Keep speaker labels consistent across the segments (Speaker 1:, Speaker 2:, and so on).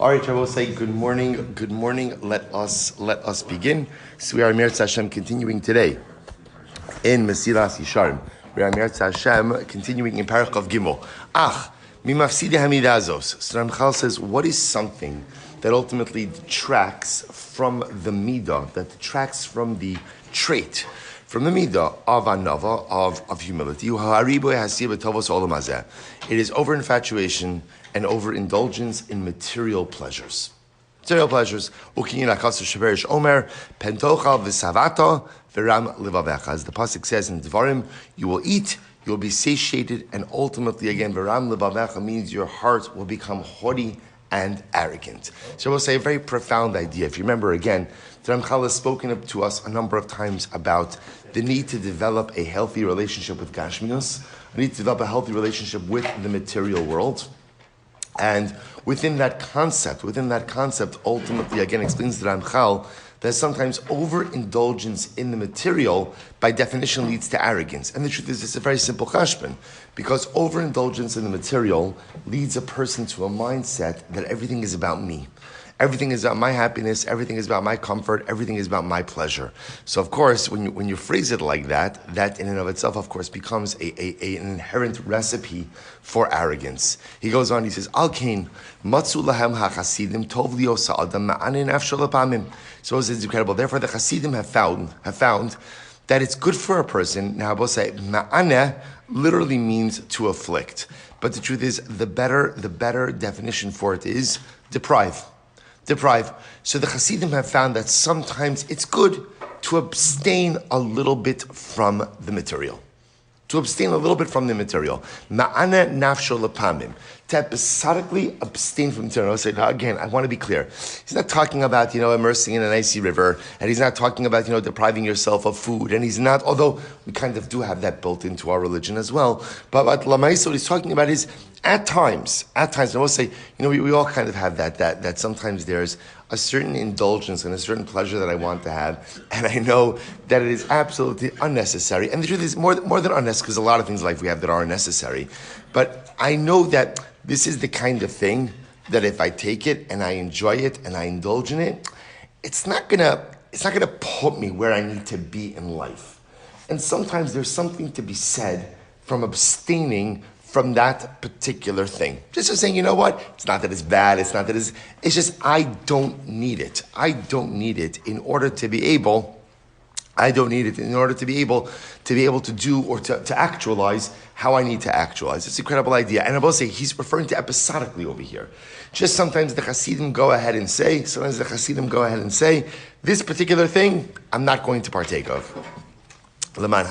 Speaker 1: All right, I will say good morning. Good morning. Let us begin. So we are Mesillas Yesharim continuing today in Mesillas Yesharim. We are Mesillas Yesharim continuing in Parach of Gimel. Mimafside hamidazos. So Ramchal says, what is something that ultimately detracts from the midah, that detracts from the trait, from the midah of anava, of humility? It is over-infatuation and overindulgence in material pleasures. Material pleasures. As the pasuk says in Devarim, you will eat, you will be satiated, and ultimately, again, veram levavecha means your heart will become haughty and arrogant. So we'll say a very profound idea. If you remember again, the Ramchal has spoken to us a number of times about the need to develop a healthy relationship with Gashmius, the need to develop a healthy relationship with the material world. And within that concept, ultimately, again, explains the Ramchal that sometimes overindulgence in the material, by definition, leads to arrogance. And the truth is, it's a very simple chashbon, because overindulgence in the material leads a person to a mindset that everything is about me. Everything is about my happiness, everything is about my comfort, everything is about my pleasure. So of course, when you phrase it like that, that in and of itself, of course, becomes an inherent recipe for arrogance. He goes on, he says, Al kain, matzu lahem ha-chasidim tov liyosa adam ma'anin afshal apamim. So it's incredible. Therefore, the Hasidim have found that it's good for a person. Now, I will say, ma'aneh literally means to afflict. But the truth is, the better definition for it is deprive. So the Hasidim have found that sometimes it's good to abstain a little bit from the material. Ma'ana nafsho lepamim. To episodically abstain from material. I'll say, now again, I want to be clear. He's not talking about, immersing in an icy river, and he's not talking about, depriving yourself of food, and he's not, although we kind of do have that built into our religion as well, but Lamaisa, what he's talking about is, at times, I will say, we all kind of have that sometimes there's a certain indulgence and a certain pleasure that I want to have, and I know that it is absolutely unnecessary. And the truth is, more than unnecessary, because a lot of things in life we have that are unnecessary. But I know that this is the kind of thing that if I take it and I enjoy it and I indulge in it, it's not gonna put me where I need to be in life. And sometimes there's something to be said from abstaining from that particular thing. Just saying, you know what? It's not that it's bad. It's just I don't need it. I don't need it in order to be able to do or to actualize how I need to actualize. It's an incredible idea. And I will say, he's referring to episodically over here. Just sometimes the Hasidim go ahead and say, this particular thing, I'm not going to partake of. And I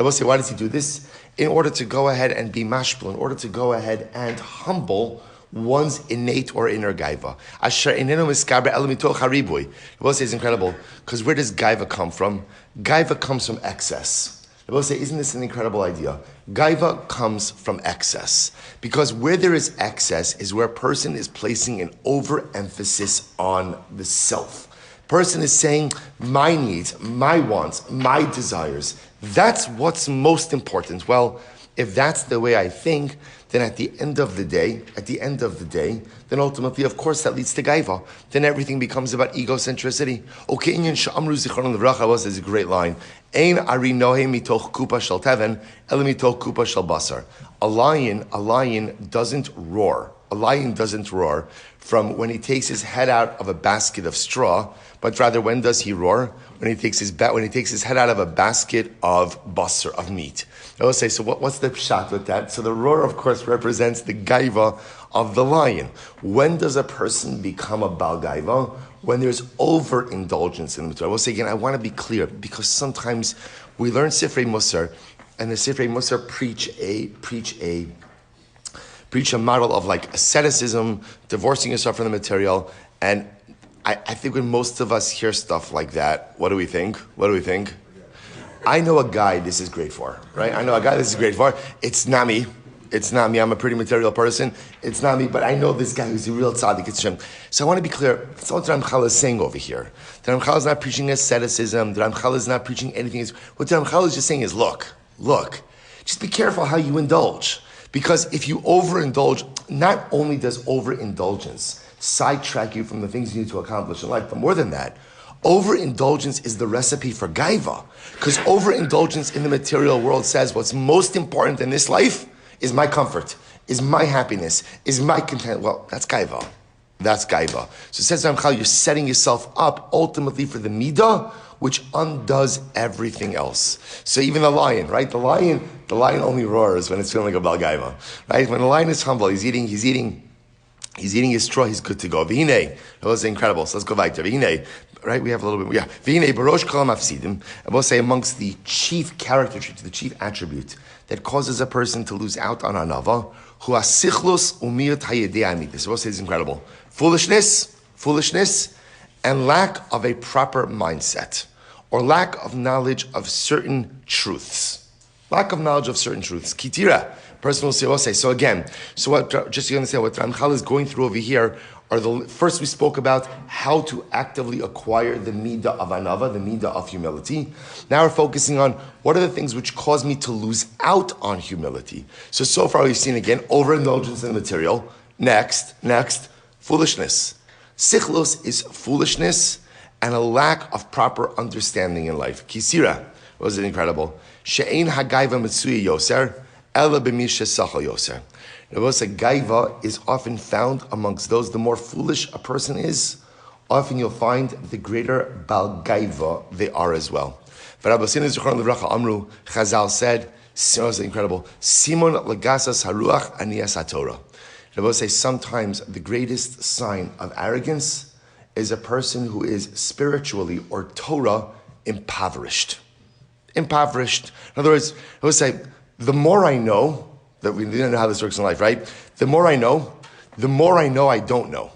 Speaker 1: will say, why does he do this? In order to go ahead and be mashpil, in order to go ahead and humble one's innate or inner gaiva. I will say it's incredible, because where does gaiva come from? Gaiva comes from excess. I will say, isn't this an incredible idea? Gaiva comes from excess, because where there is excess is where a person is placing an overemphasis on the self. Person is saying, my needs, my wants, my desires, that's what's most important. Well, if that's the way I think, then at the end of the day, then ultimately, of course, that leads to gaiva. Then everything becomes about egocentricity. Okay, Inyan Sha'amru Zichron L'Vracha was a great line. Ein ari nohe mitoch kupa shel teven, ele mitoch kupa shel basar. A lion doesn't roar. A lion doesn't roar from when he takes his head out of a basket of straw, but rather when does he roar? When he takes his head out of a basket of basar, of meat. I will say, so what's the pshat with that? So the roar, of course, represents the gaiva of the lion. When does a person become a bal gaiva? When there's overindulgence in the Torah. I will say again, I want to be clear, because sometimes we learn Sifrei Musar, and the Sifrei Musar preach a model of like asceticism, divorcing yourself from the material, and I think when most of us hear stuff like that, what do we think? I know a guy this is great for, right? It's not me. I'm a pretty material person. It's not me, but I know this guy who's a real tzaddik. It's Shem. So I want to be clear. That's what the Ramchal is saying over here. The Ramchal is not preaching asceticism. The Ramchal is not preaching anything. What the Ramchal is just saying is, look, just be careful how you indulge. Because if you overindulge, not only does overindulgence sidetrack you from the things you need to accomplish in life, but more than that, overindulgence is the recipe for gaiva. Because overindulgence in the material world says what's most important in this life is my comfort, is my happiness, is my content. Well, that's gaiva. That's gaiva. So it says Ramchal, you're setting yourself up ultimately for the midah, which undoes everything else. So even the lion, right? The lion only roars when it's feeling like a bal gaiva, right? When the lion is humble, he's eating his straw, he's good to go. V'hinei, that was incredible. So let's go back to V'hinei, right? We have a little bit, yeah. V'hinei, barosh kol mafsidim. I will say amongst the chief character traits, the chief attribute that causes a person to lose out on anava, hu asichlus umiyat hayedei amitis. I will say it's incredible. Foolishness, and lack of a proper mindset, or lack of knowledge of certain truths. Kitira, person will say, so again, so what, just to understand what Ramchal is going through over here, first we spoke about how to actively acquire the midah of anava, the midah of humility. Now we're focusing on what are the things which cause me to lose out on humility. So far we've seen again, overindulgence in the material. Next, foolishness. Sichlus is foolishness and a lack of proper understanding in life. Kisira, was it incredible? She'ein hagaiva mitsuya yoser, ela b'misha sachal yoser. It was a gaiva is often found amongst those, the more foolish a person is, often you'll find the greater bal gaiva they are as well. But Rabbi Mesillas Yesharim Amru, Chazal said, it was incredible, Simon legasas haruach aniyas haTorah. I will say sometimes the greatest sign of arrogance is a person who is spiritually or Torah impoverished. In other words, I would say, the more I know, that we didn't know how this works in life, right? The more I know I don't know,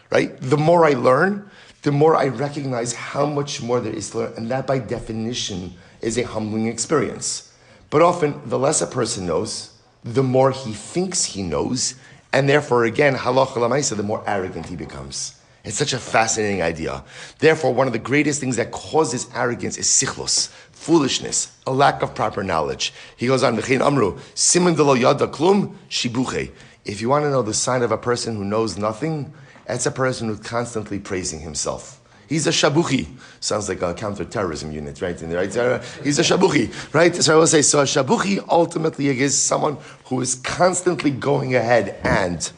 Speaker 1: right? The more I learn, the more I recognize how much more there is to learn. And that by definition is a humbling experience. But often, the less a person knows, the more he thinks he knows, and therefore, again, halacha l'maisa, the more arrogant he becomes. It's such a fascinating idea. Therefore, one of the greatest things that causes arrogance is sichlus, foolishness, a lack of proper knowledge. He goes on, V'chein amru, siman de lo yada klum, shibuche. If you want to know the sign of a person who knows nothing, it's a person who's constantly praising himself. He's a shabuchi. Sounds like a counter-terrorism unit, right? He's a shabuchi, right? So I will say, so a shabuchi ultimately is someone who is constantly going ahead and,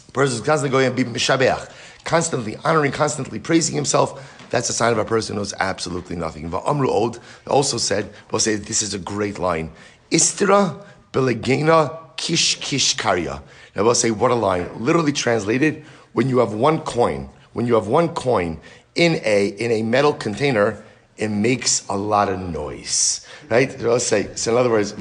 Speaker 1: a person who's constantly going and be mishabeach, constantly honoring, constantly praising himself. That's a sign of a person who knows absolutely nothing. Va'amru od also said, we'll say this is a great line. Istira belegena kish karya. Now we'll say, what a line. Literally translated, when you have one coin in a metal container, it makes a lot of noise, right? So I'll say, so in other words,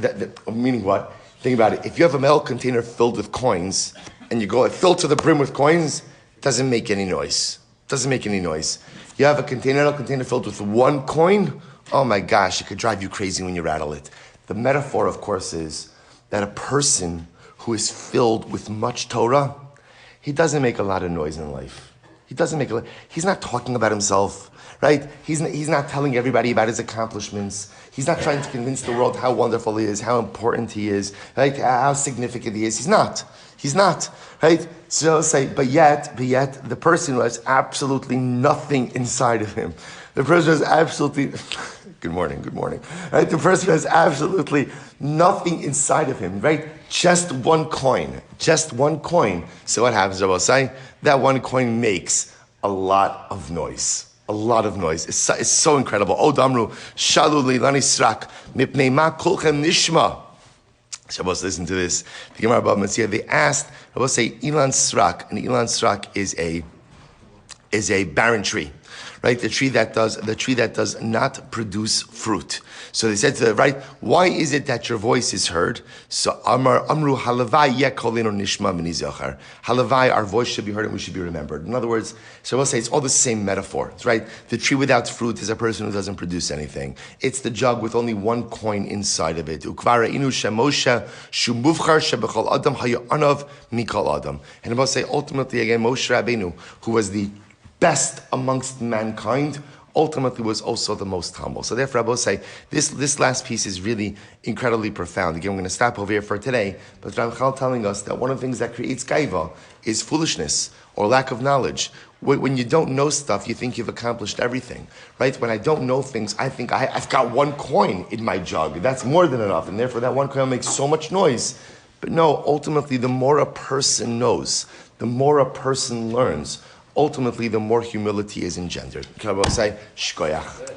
Speaker 1: meaning what? Think about it. If you have a metal container filled with coins, and you go filled to the brim with coins, it doesn't make any noise. You have a metal container filled with one coin, oh my gosh, it could drive you crazy when you rattle it. The metaphor, of course, is that a person who is filled with much Torah, he doesn't make a lot of noise in life. He's not talking about himself, right? He's not telling everybody about his accomplishments. He's not trying to convince the world how wonderful he is, how important he is, right? How significant he is. He's not, right? So say, but yet, the person who has absolutely nothing inside of him, the person who has absolutely, good morning, right? The person who has absolutely nothing inside of him, right? Just one coin. So what happens, Rabbi say? That one coin makes a lot of noise. It's so incredible. Oh, Damru, Shalu Leilani Srak, Mipnei Ma Kulchem Nishma. Shabbos, listen to this. The Gemara above Metzia, they asked, I will say, Ilan Srak, and Ilan Srak is a barren tree, right? The tree that does not produce fruit. So they said to the right, why is it that your voice is heard? So Amru Halavai Yekolino Nishma Minizachar. Halavai, our voice should be heard and we should be remembered. In other words, so we'll say it's all the same metaphor, right? The tree without fruit is a person who doesn't produce anything. It's the jug with only one coin inside of it. Ukvara inu shemosha shumuvchar shebechol adam hayanav mikol adam. And we'll say ultimately again, Moshe Rabbeinu, who was the best amongst mankind, ultimately was also the most humble. So therefore, I will say, this last piece is really incredibly profound. Again, I'm going to stop over here for today, but Ramchal telling us that one of the things that creates gaiva is foolishness or lack of knowledge. When you don't know stuff, you think you've accomplished everything, right? When I don't know things, I think I've got one coin in my jug. That's more than enough, and therefore that one coin makes so much noise. But no, ultimately, the more a person knows, the more a person learns, ultimately the more humility is engendered. Can I say, shkoyach?